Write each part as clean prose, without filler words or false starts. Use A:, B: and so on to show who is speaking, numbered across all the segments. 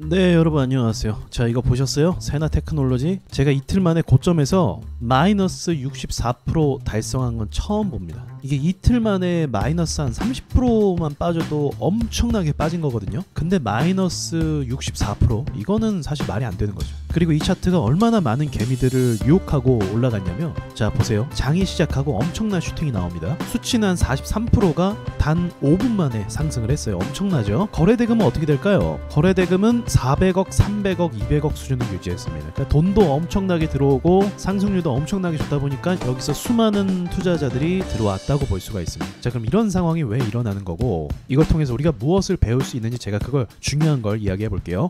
A: 네, 여러분 안녕하세요. 자, 이거 보셨어요? 세나테크놀로지 제가 이틀 만에 고점에서 마이너스 64% 달성한 건 처음 봅니다. 이게 이틀 만에 마이너스 한 30%만 빠져도 엄청나게 빠진 거거든요. 근데 마이너스 64% 이거는 사실 말이 안 되는 거죠. 그리고 이 차트가 얼마나 많은 개미들을 유혹하고 올라갔냐면, 자 보세요. 장이 시작하고 엄청난 슈팅이 나옵니다. 수치는 한 43%가 단 5분 만에 상승을 했어요. 엄청나죠? 거래대금은 어떻게 될까요? 거래대금은 400억, 300억, 200억 수준을 유지했습니다. 그러니까 돈도 엄청나게 들어오고 상승률도 엄청나게 좋다 보니까 여기서 수많은 투자자들이 들어왔다고 볼 수가 있습니다. 자, 그럼 이런 상황이 왜 일어나는 거고, 이걸 통해서 우리가 무엇을 배울 수 있는지 제가 그걸 중요한 걸 이야기해 볼게요.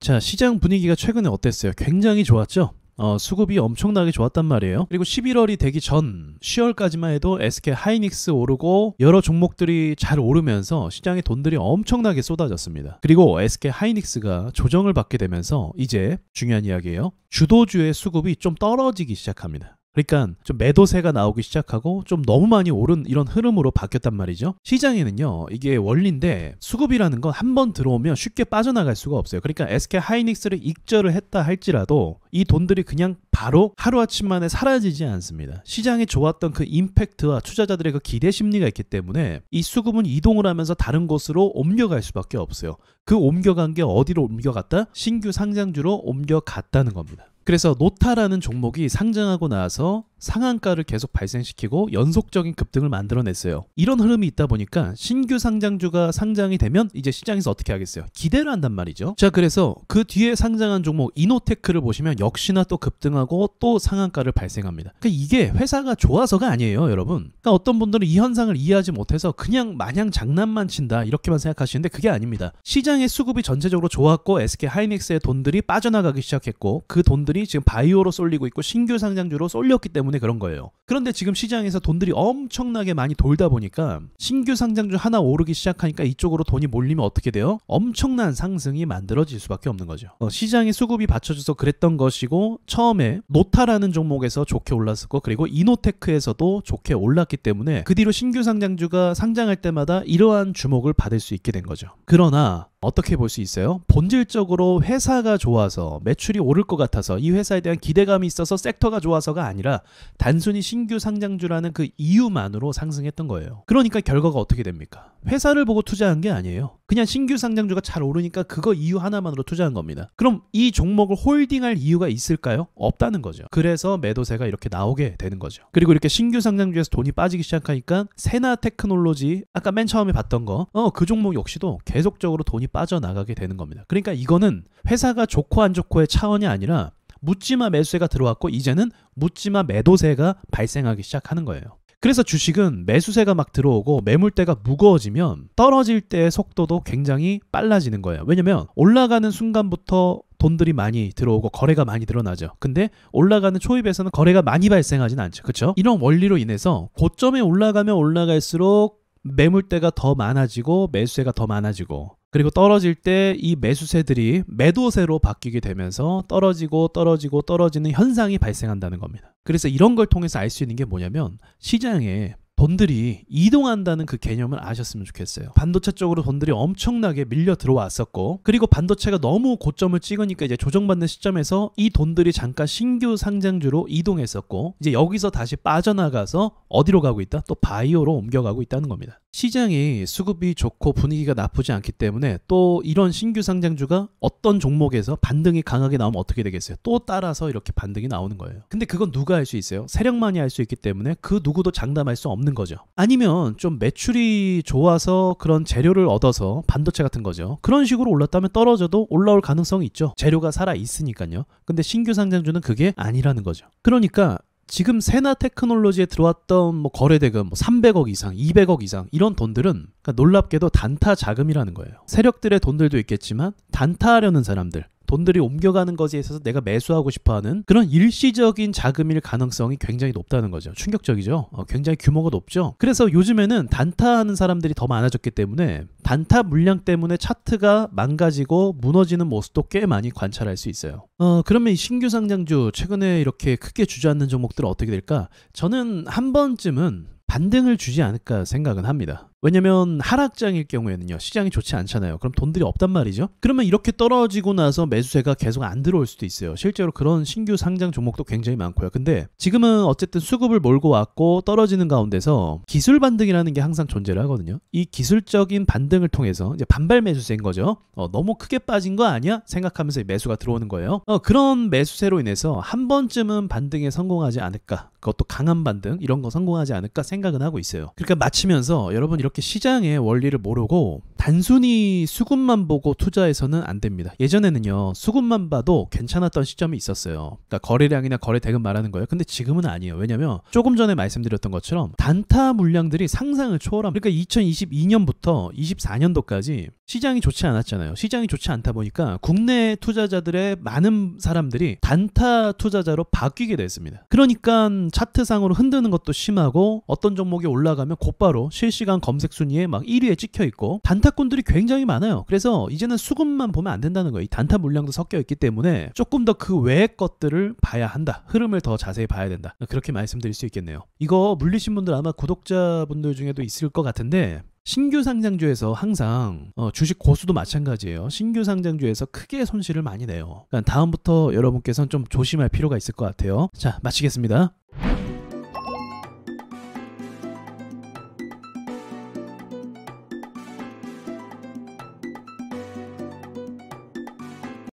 A: 자, 시장 분위기가 최근에 어땠어요? 굉장히 좋았죠? 수급이 엄청나게 좋았단 말이에요. 그리고 11월이 되기 전 10월까지만 해도 SK 하이닉스 오르고 여러 종목들이 잘 오르면서 시장에 돈들이 엄청나게 쏟아졌습니다. 그리고 SK 하이닉스가 조정을 받게 되면서 이제 중요한 이야기예요. 주도주의 수급이 좀 떨어지기 시작합니다. 그러니까 좀 매도세가 나오기 시작하고 좀 너무 많이 오른 이런 흐름으로 바뀌었단 말이죠. 시장에는요, 이게 원리인데 수급이라는 건 한 번 들어오면 쉽게 빠져나갈 수가 없어요. 그러니까 SK 하이닉스를 익절을 했다 할지라도 이 돈들이 그냥 바로 하루아침 만에 사라지지 않습니다. 시장에 좋았던 그 임팩트와 투자자들의 그 기대 심리가 있기 때문에 이 수급은 이동을 하면서 다른 곳으로 옮겨갈 수밖에 없어요. 그 옮겨간 게 어디로 옮겨갔다? 신규 상장주로 옮겨갔다는 겁니다. 그래서 노타라는 종목이 상장하고 나서 상한가를 계속 발생시키고 연속적인 급등을 만들어냈어요. 이런 흐름이 있다 보니까 신규 상장주가 상장이 되면 이제 시장에서 어떻게 하겠어요? 기대를 한단 말이죠. 자, 그래서 그 뒤에 상장한 종목 이노테크를 보시면 역시나 또 급등하고 또 상한가를 발생합니다. 그러니까 이게 회사가 좋아서가 아니에요, 여러분. 그러니까 어떤 분들은 이 현상을 이해하지 못해서 그냥 마냥 장난만 친다 이렇게만 생각하시는데 그게 아닙니다. 시장의 수급이 전체적으로 좋았고 SK 하이닉스의 돈들이 빠져나가기 시작했고 그 돈들이 지금 바이오로 쏠리고 있고 신규 상장주로 쏠렸기 때문에 그런 거예요. 그런데 지금 시장에서 돈들이 엄청나게 많이 돌다 보니까 신규 상장주 하나 오르기 시작하니까 이쪽으로 돈이 몰리면 어떻게 돼요? 엄청난 상승이 만들어질 수밖에 없는 거죠. 시장의 수급이 받쳐줘서 그랬던 것이고, 처음에 노타라는 종목에서 좋게 올랐었고 그리고 이노테크에서도 좋게 올랐기 때문에 그 뒤로 신규 상장주가 상장할 때마다 이러한 주목을 받을 수 있게 된 거죠. 그러나 어떻게 볼 수 있어요? 본질적으로 회사가 좋아서 매출이 오를 것 같아서 이 회사에 대한 기대감이 있어서 섹터가 좋아서가 아니라 단순히 신규 상장주라는 그 이유만으로 상승했던 거예요. 그러니까 결과가 어떻게 됩니까? 회사를 보고 투자한 게 아니에요. 그냥 신규 상장주가 잘 오르니까 그거 이유 하나만으로 투자한 겁니다. 그럼 이 종목을 홀딩할 이유가 있을까요? 없다는 거죠. 그래서 매도세가 이렇게 나오게 되는 거죠. 그리고 이렇게 신규 상장주에서 돈이 빠지기 시작하니까 세나테크놀로지, 아까 맨 처음에 봤던 거, 그 종목 역시도 계속적으로 돈이 빠져나가게 되는 겁니다. 그러니까 이거는 회사가 좋고 안 좋고의 차원이 아니라 묻지마 매수세가 들어왔고 이제는 묻지마 매도세가 발생하기 시작하는 거예요. 그래서 주식은 매수세가 막 들어오고 매물대가 무거워지면 떨어질 때의 속도도 굉장히 빨라지는 거예요. 왜냐면 올라가는 순간부터 돈들이 많이 들어오고 거래가 많이 늘어나죠. 근데 올라가는 초입에서는 거래가 많이 발생하진 않죠. 그렇죠? 이런 원리로 인해서 고점에 올라가면 올라갈수록 매물대가 더 많아지고 매수세가 더 많아지고, 그리고 떨어질 때 이 매수세들이 매도세로 바뀌게 되면서 떨어지는 현상이 발생한다는 겁니다. 그래서 이런 걸 통해서 알 수 있는 게 뭐냐면, 시장에 돈들이 이동한다는 그 개념을 아셨으면 좋겠어요. 반도체 쪽으로 돈들이 엄청나게 밀려 들어왔었고, 그리고 반도체가 너무 고점을 찍으니까 이제 조정받는 시점에서 이 돈들이 잠깐 신규 상장주로 이동했었고, 이제 여기서 다시 빠져나가서 어디로 가고 있다? 또 바이오로 옮겨가고 있다는 겁니다. 시장이 수급이 좋고 분위기가 나쁘지 않기 때문에 또 이런 신규 상장주가 어떤 종목에서 반등이 강하게 나오면 어떻게 되겠어요? 또 따라서 이렇게 반등이 나오는 거예요. 근데 그건 누가 할 수 있어요? 세력만이 할 수 있기 때문에 그 누구도 장담할 수 없는 거죠. 아니면 좀 매출이 좋아서 그런 재료를 얻어서, 반도체 같은 거죠, 그런 식으로 올랐다면 떨어져도 올라올 가능성이 있죠. 재료가 살아 있으니까요. 근데 신규 상장주는 그게 아니라는 거죠. 그러니까 지금 세나테크놀로지에 들어왔던 거래대금 300억 이상, 200억 이상 이런 돈들은, 그러니까 놀랍게도 단타 자금이라는 거예요. 세력들의 돈들도 있겠지만 단타하려는 사람들, 돈들이 옮겨가는 것에 있어서 내가 매수하고 싶어하는 그런 일시적인 자금일 가능성이 굉장히 높다는 거죠. 충격적이죠. 굉장히 규모가 높죠. 그래서 요즘에는 단타하는 사람들이 더 많아졌기 때문에 단타 물량 때문에 차트가 망가지고 무너지는 모습도 꽤 많이 관찰할 수 있어요. 그러면 이 신규 상장주 최근에 이렇게 크게 주저앉는 종목들은 어떻게 될까? 저는 한 번쯤은 반등을 주지 않을까 생각은 합니다. 왜냐면 하락장일 경우에는요, 시장이 좋지 않잖아요. 그럼 돈들이 없단 말이죠. 그러면 이렇게 떨어지고 나서 매수세가 계속 안 들어올 수도 있어요. 실제로 그런 신규 상장 종목도 굉장히 많고요. 근데 지금은 어쨌든 수급을 몰고 왔고 떨어지는 가운데서 기술 반등이라는 게 항상 존재를 하거든요. 이 기술적인 반등을 통해서 이제 반발 매수세인 거죠. 너무 크게 빠진 거 아니야? 생각하면서 매수가 들어오는 거예요. 그런 매수세로 인해서 한 번쯤은 반등에 성공하지 않을까, 그것도 강한 반등 이런 거 성공하지 않을까 생각은 하고 있어요. 그러니까 마치면서 여러분, 이렇게 시장의 원리를 모르고 단순히 수급만 보고 투자해서는 안 됩니다. 예전에는요, 수급만 봐도 괜찮았던 시점이 있었어요. 그러니까 거래량이나 거래 대금 말하는 거예요. 근데 지금은 아니에요. 왜냐면 조금 전에 말씀드렸던 것처럼 단타 물량들이 상상을 초월합니다. 그러니까 2022년부터 24년도까지 시장이 좋지 않았잖아요. 시장이 좋지 않다 보니까 국내 투자자들의 많은 사람들이 단타 투자자로 바뀌게 됐습니다. 그러니까 차트상으로 흔드는 것도 심하고 어떤 종목이 올라가면 곧바로 실시간 검색 순위에 막 1위에 찍혀 있고 단타꾼들이 굉장히 많아요. 그래서 이제는 수급만 보면 안 된다는 거예요. 이 단타 물량도 섞여 있기 때문에 조금 더 그 외의 것들을 봐야 한다. 흐름을 더 자세히 봐야 된다. 그렇게 말씀드릴 수 있겠네요. 이거 물리신 분들 아마 구독자분들 중에도 있을 것 같은데, 신규 상장주에서 항상 주식 고수도 마찬가지예요. 신규 상장주에서 크게 손실을 많이 내요. 그러니까 다음부터 여러분께서는 좀 조심할 필요가 있을 것 같아요. 자, 마치겠습니다.